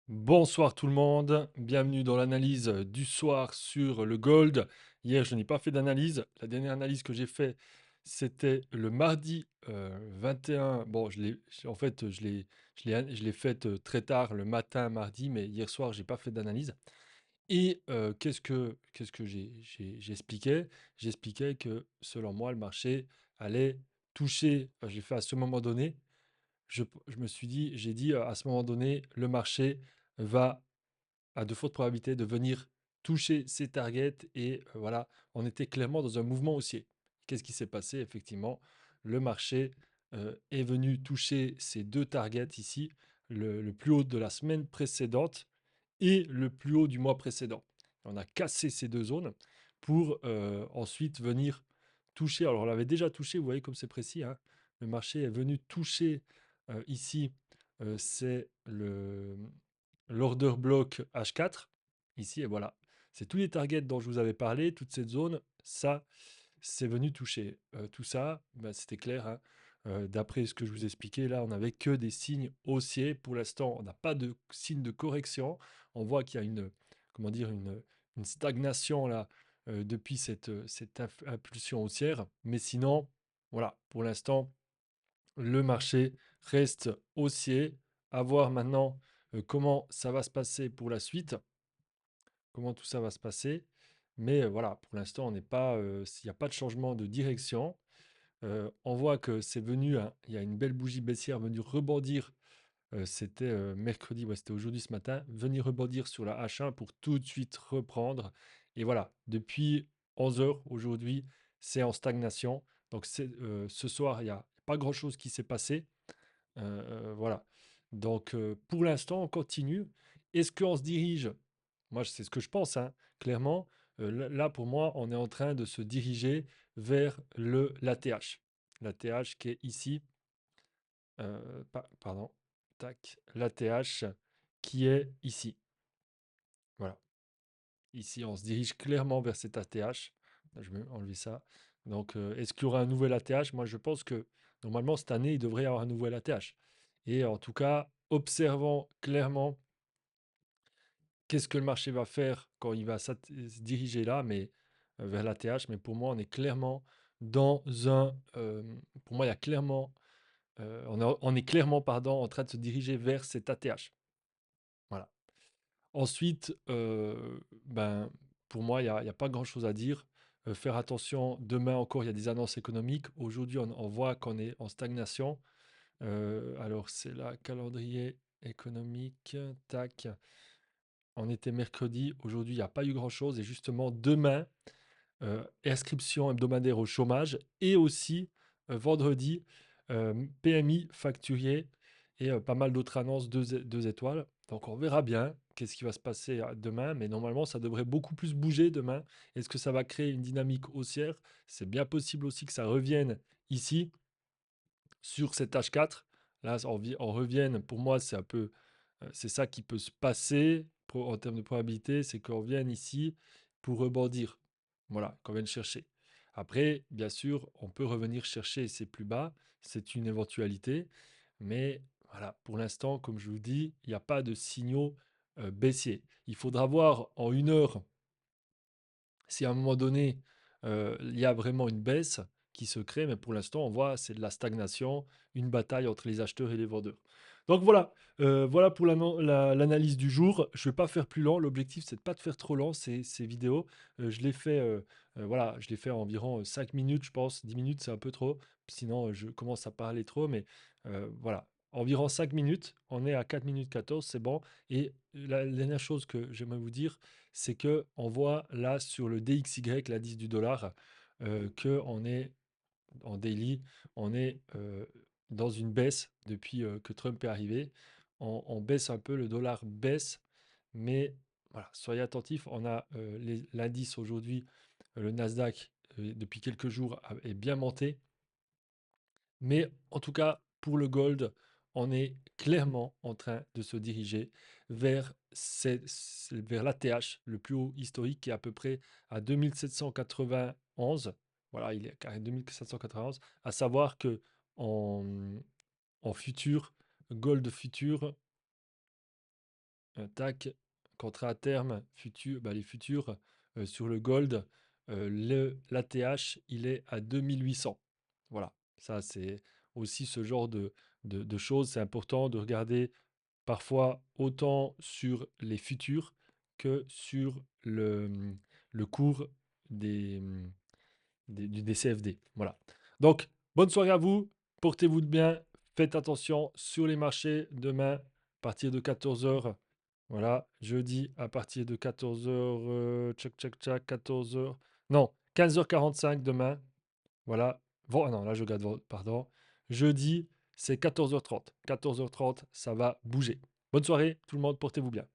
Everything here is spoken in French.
Bonsoir tout le monde, bienvenue dans l'analyse du soir sur le gold. Hier, je n'ai pas fait d'analyse. La dernière analyse que j'ai fait, c'était le mardi 21. Bon, en fait, je l'ai faite très tard, le matin, mardi, mais hier soir, j'ai pas fait d'analyse. Et qu'est-ce que j'expliquais? J'expliquais que selon moi, le marché allait toucher, j'ai fait à ce moment donné, je me suis dit, j'ai dit à ce moment donné, le marché va à de fortes probabilités de venir toucher ces targets et voilà, on était clairement dans un mouvement haussier. Qu'est-ce qui s'est passé? Effectivement, le marché est venu toucher ces deux targets ici, le plus haut de la semaine précédente et le plus haut du mois précédent. On a cassé ces deux zones pour ensuite venir toucher. Alors, on l'avait déjà touché, vous voyez comme c'est précis, hein. Le marché est venu toucher ici, c'est l'order block H4, ici, et voilà. C'est tous les targets dont je vous avais parlé, toute cette zone, ça, c'est venu toucher. Tout ça, bah, c'était clair, hein. D'après ce que je vous expliquais, là, on n'avait que des signes haussiers. Pour l'instant, on n'a pas de signe de correction. On voit qu'il y a comment dire, une stagnation là depuis cette impulsion haussière. Mais sinon, voilà, pour l'instant, le marché reste haussier. À voir maintenant comment ça va se passer pour la suite, comment tout ça va se passer. Mais voilà, pour l'instant, on n'est pas, il n'y a pas de changement de direction. On voit que c'est venu, il y a une belle bougie baissière venue rebondir. C'était mercredi, ouais, c'était aujourd'hui ce matin, venir rebondir sur la H1 pour tout de suite reprendre. Et voilà, depuis 11 heures aujourd'hui, c'est en stagnation. Donc ce soir, il n'y a pas grand-chose qui s'est passé. Voilà. Donc pour l'instant, on continue. Est-ce qu'on se dirige? Moi, c'est ce que je pense, hein, clairement. Là, pour moi, on est en train de se diriger vers l'ATH. L'ATH qui est ici. Pardon. Tac. L'ATH qui est ici. Voilà. Ici, on se dirige clairement vers cet ATH. Là, je vais enlever ça. Donc, est-ce qu'il y aura un nouvel ATH? Moi, je pense que normalement, cette année, il devrait y avoir un nouvel ATH. Et en tout cas, observons clairement qu'est-ce que le marché va faire quand il va se diriger là, mais vers l'ATH. Mais pour moi, on est clairement dans pour moi, il y a clairement, on est clairement, pardon, en train de se diriger vers cet ATH. Voilà. Ensuite, ben, pour moi, il y a pas grand-chose à dire. Faire attention, demain encore, il y a des annonces économiques. Aujourd'hui, on voit qu'on est en stagnation. Alors, c'est la calendrier économique. Tac. On était mercredi. Aujourd'hui, il n'y a pas eu grand-chose. Et justement, demain, inscription hebdomadaire au chômage et aussi vendredi, PMI facturier et pas mal d'autres annonces 2 étoiles. Donc on verra bien qu'est-ce qui va se passer demain, mais normalement ça devrait beaucoup plus bouger demain. Est-ce que ça va créer une dynamique haussière? C'est bien possible aussi que ça revienne ici sur cet H4. Là, on revienne, pour moi, c'est un peu, c'est ça qui peut se passer en termes de probabilité, c'est qu'on vienne ici pour rebondir. Voilà, qu'on vienne chercher. Après, bien sûr, on peut revenir chercher ces plus bas, c'est une éventualité, mais voilà, pour l'instant, comme je vous dis, il n'y a pas de signaux baissiers. Il faudra voir en 1 heure si à un moment donné, il y a vraiment une baisse qui se crée, mais pour l'instant, on voit, c'est de la stagnation, une bataille entre les acheteurs et les vendeurs. Donc voilà, voilà pour l'analyse du jour. Je ne vais pas faire plus lent. L'objectif, c'est de pas de faire trop lent ces vidéos. Je l'ai fait, voilà, je l'ai fait environ 5 minutes, je pense. 10 minutes, c'est un peu trop. Sinon, je commence à parler trop, mais voilà. Environ 5 minutes. On est à 4 minutes 14, c'est bon. Et la dernière chose que j'aimerais vous dire, c'est que on voit là sur le DXY, l'indice du dollar, que on est en daily, on est dans une baisse depuis que Trump est arrivé. On baisse un peu, le dollar baisse, mais voilà, soyez attentifs. On a l'indice aujourd'hui, le Nasdaq, depuis quelques jours, est bien monté. Mais en tout cas, pour le gold, on est clairement en train de se diriger vers, vers l'ATH, le plus haut historique, qui est à peu près à 2791. Voilà, il est à 2791. À savoir que en, en futur, gold futur, tac, contrat à terme, futur, bah, les futurs sur le gold, l'ATH, il est à 2800. Voilà, ça c'est aussi ce genre de choses. C'est important de regarder parfois autant sur les futurs que sur le cours des, des CFD. Voilà. Donc, bonne soirée à vous. Portez-vous de bien. Faites attention sur les marchés demain à partir de 14 heures. Voilà, jeudi à partir de 14 heures. Tchac, tchac, tchac, 14 heures. Non, 15h45 demain. Voilà. Bon, ah non, là je regarde, pardon. Jeudi, c'est 14h30. 14h30, ça va bouger. Bonne soirée, tout le monde, portez-vous bien.